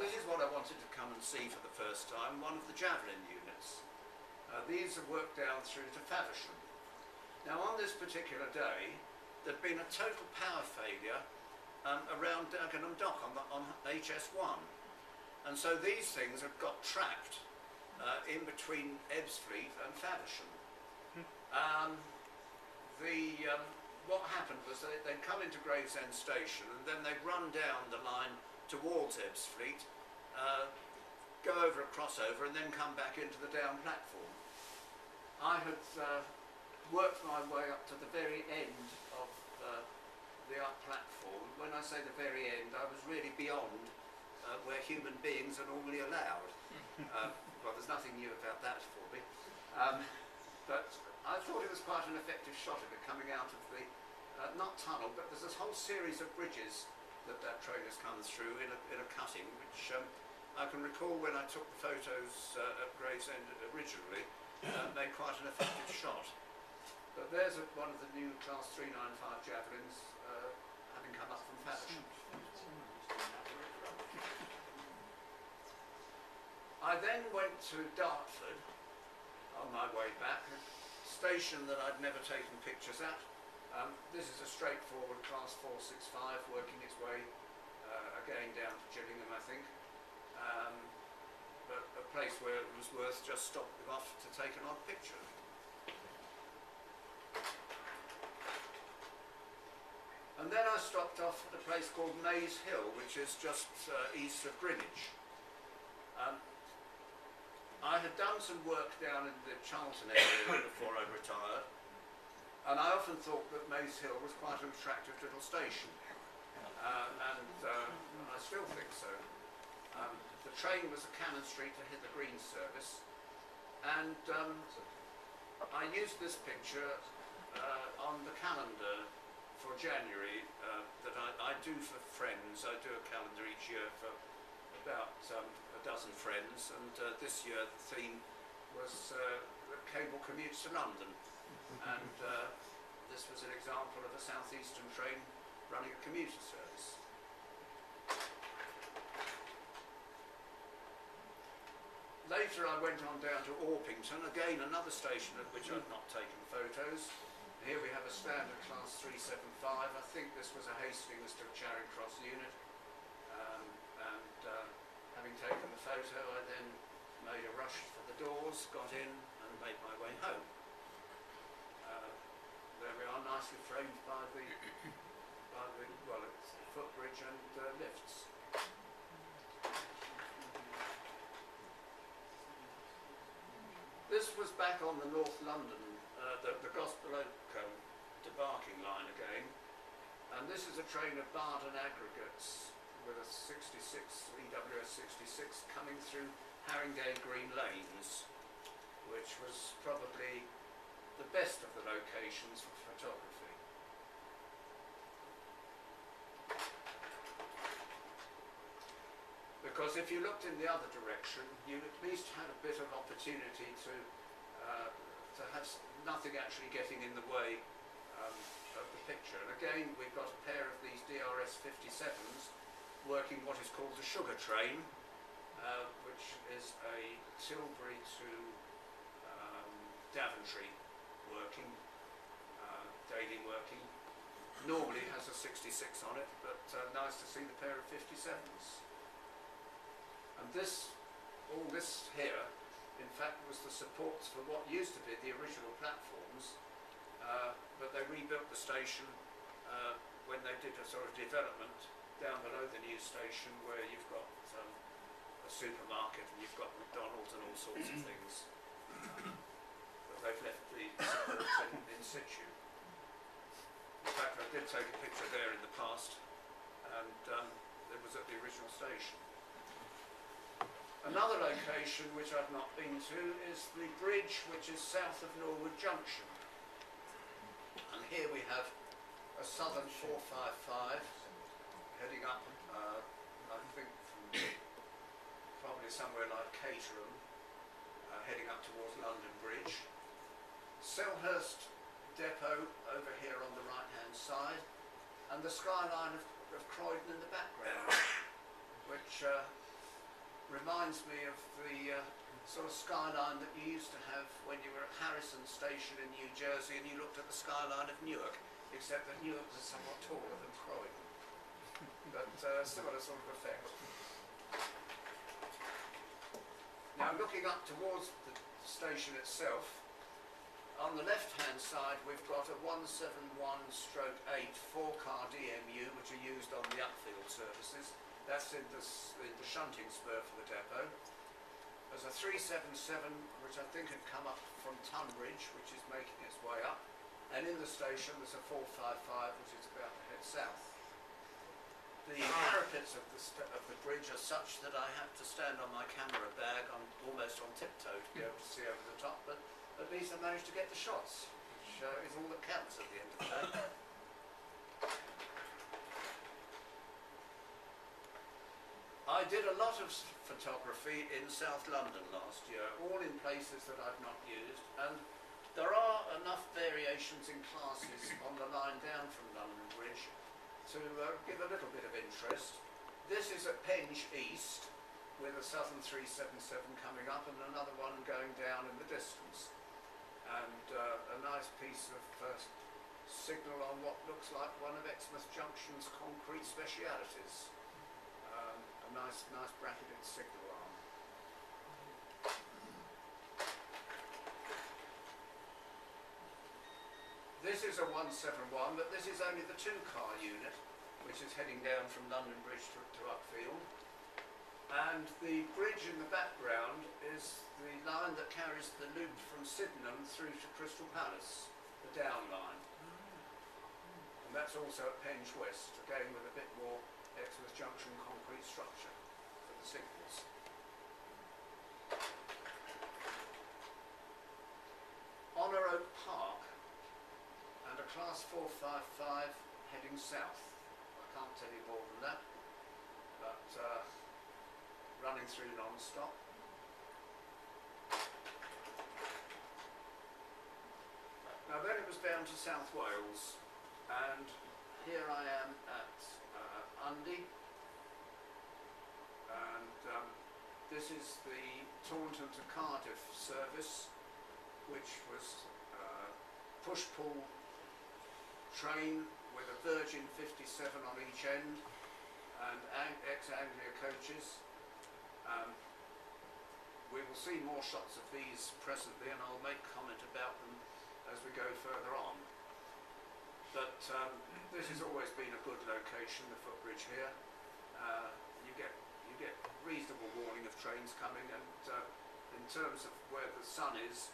this is what I wanted to come and see for the first time, one of the javelin units. These are worked down through to Faversham. Now on this particular day, there'd been a total power failure around Dagenham Dock on HS1. And so these things have got trapped in between Ebbsfleet and Faversham. What happened was that they'd come into Gravesend Station and then they'd run down the line towards Ebbsfleet, go over a crossover and then come back into the down platform. I had worked my way up to the very end of the up platform. When I say the very end, I was really beyond where human beings are normally allowed. Well, there's nothing new about that for me. But I thought it was quite an effective shot of it coming out of the, not tunnel, but there's this whole series of bridges that train has come through in a cutting, which I can recall when I took the photos at Gravesend originally, made quite an effective shot. But there's one of the new Class 395 Javelins having come up from Faversham. I then went to Dartford on my way back, a station that I'd never taken pictures at. This is a straightforward Class 465 working its way again down to Gillingham, I think. But a place where it was worth just stopping off to take an odd picture. And then I stopped off at a place called Maze Hill, which is just east of Greenwich. I had done some work down in the Charlton area before I retired, and I often thought that Maze Hill was quite an attractive little station, and I still think so. The train was a Cannon Street to hit the Green service, and I used this picture on the calendar for January that I do for friends. I do a calendar each year for about a dozen friends, and this year the theme was cable commutes to London, and this was an example of a southeastern train running a commuter service. Later I went on down to Orpington, again another station at which I've not taken photos. Here we have a standard Class 375. I think this was a Hastings to Charing Cross unit. Having taken the photo, I then made a rush for the doors, got in and made my way home. There we are, nicely framed by the well, it's footbridge and lifts. This was back on the North London, the Gospel Oak debarking line again, and this is a train of Barden aggregates with a 66, EWS 66 coming through Haringey Green Lanes, which was probably the best of the locations for photography. Because if you looked in the other direction, you at least had a bit of opportunity to have nothing actually getting in the way of the picture. And again, we've got a pair of these DRS 57s working what is called the sugar train, which is a Tilbury to Daventry working, daily working. Normally it has a 66 on it, but nice to see the pair of 57s. And all this here, in fact, was the supports for what used to be the original platforms, but they rebuilt the station when they did a sort of development down below the new station, where you've got a supermarket and you've got McDonald's and all sorts of things. But they've left the supports in situ. In fact, I did take a picture there in the past, and it was at the original station. Another location which I've not been to is the bridge which is south of Norwood Junction. And here we have a Southern 455 heading up, I think from probably somewhere like Caterham, heading up towards London Bridge. Selhurst Depot over here on the right hand side, and the skyline of Croydon in the background, which reminds me of the sort of skyline that you used to have when you were at Harrison Station in New Jersey and you looked at the skyline of Newark, except that Newark was somewhat taller than Croydon. But similar sort of effect. Now looking up towards the station itself, on the left-hand side we've got a 171/8 4-car DMU which are used on the upfield services. That's in the shunting spur for the depot. There's a 377 which I think had come up from Tunbridge, which is making its way up. And in the station there's a 455 which is about to head south. The parapets of the bridge are such that I have to stand on my camera bag. I'm almost on tiptoe to be able to see over the top, but at least I managed to get the shots, which is all that counts at the end of the day. I did a lot of photography in South London last year, all in places that I've not used, and there are enough variations in classes on the line down from London Bridge to give a little bit of interest. This is at Penge East, with a Southern 377 coming up and another one going down in the distance. And a nice piece of signal on what looks like one of Exmouth Junction's concrete specialities. A nice bracketed signal arm. This is a 171, but this is only the 2-car unit, which is heading down from London Bridge to Upfield. And the bridge in the background is the line that carries the loop from Sydenham through to Crystal Palace, the down line. And that's also at Penge West, again with a bit more Exmouth Junction concrete structure for the signals. Honour Oak Park and a Class 455 heading south. I can't tell you more than that, but running through non-stop. Now then it was down to South Wales, and here I am at Undy, and this is the Taunton to Cardiff service, which was push-pull train with a Virgin 57 on each end and ex-Anglia coaches. We will see more shots of these presently, and I'll make comment about them as we go further on. But this has always been a good location, the footbridge here. You get reasonable warning of trains coming, and in terms of where the sun is,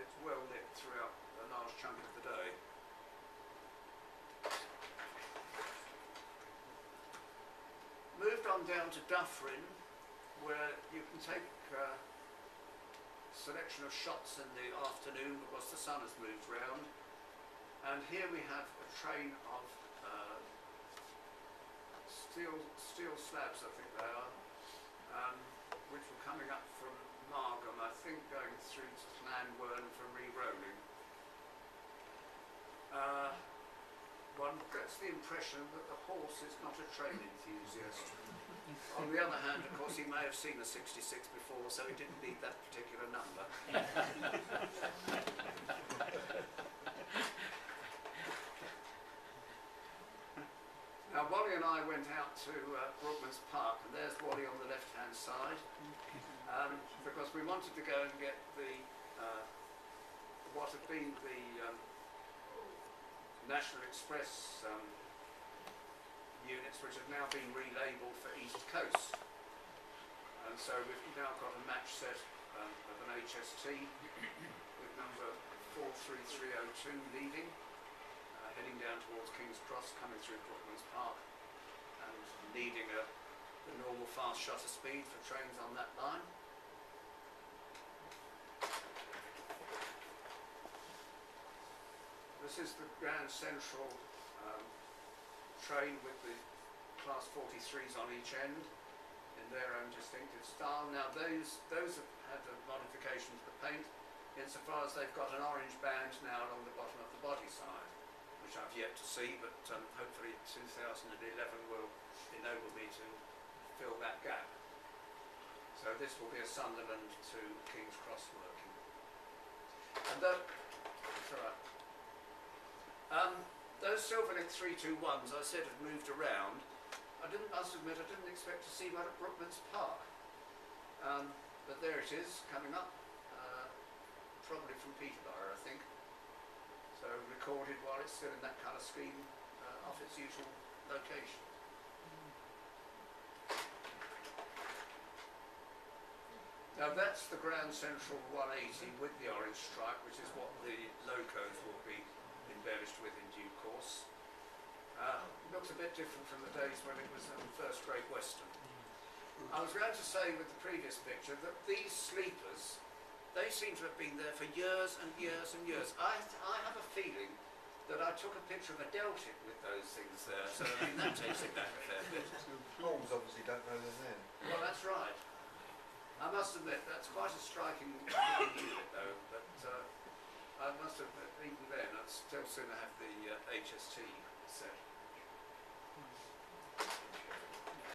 it's well lit throughout a large chunk of the day. Moved on down to Dufferin, where you can take a selection of shots in the afternoon because the sun has moved round. And here we have a train of steel slabs, I think they are, which were coming up from Margam, I think going through to Llanwern for re-rolling. One gets the impression that the horse is not a train enthusiast. On the other hand, of course, he may have seen a 66 before, so he didn't need that particular number. Now, Wally and I went out to Brookman's Park, and there's Wally on the left-hand side, because we wanted to go and get the what had been the National Express units, which have now been relabelled for East Coast. And so we've now got a match set of an HST with number 43302 leaving, heading down towards King's Cross, coming through Brookman's Park, and needing the normal fast shutter speed for trains on that line. This is the Grand Central train with the Class 43s on each end in their own distinctive style. Now those have had a modification to the paint insofar as they've got an orange band now along the bottom of the body side, which I've yet to see, but hopefully 2011 will enable me to fill that gap. this will be a Sunderland to King's Cross working. And that's all right. Those Silverlink 321s I said had moved around. Must admit, I didn't expect to see one at Brookman's Park. But there it is, coming up, probably from Peterborough, I think. So recorded while it's still in that colour scheme off its usual location. Now that's the Grand Central 180 with the orange stripe, which is what the locos will be embellished with in due course. Looks a bit different from the days when it was in First Great Western. I was going to say with the previous picture that these sleepers, they seem to have been there for years and years and years. I have a feeling that I took a picture of a Deltic with those things there, so I mean that takes it back a fair bit. Holmes obviously don't know they're there. Well, that's right. I must admit that's quite a striking unit though, but I must admit even then I'd still sooner have the HST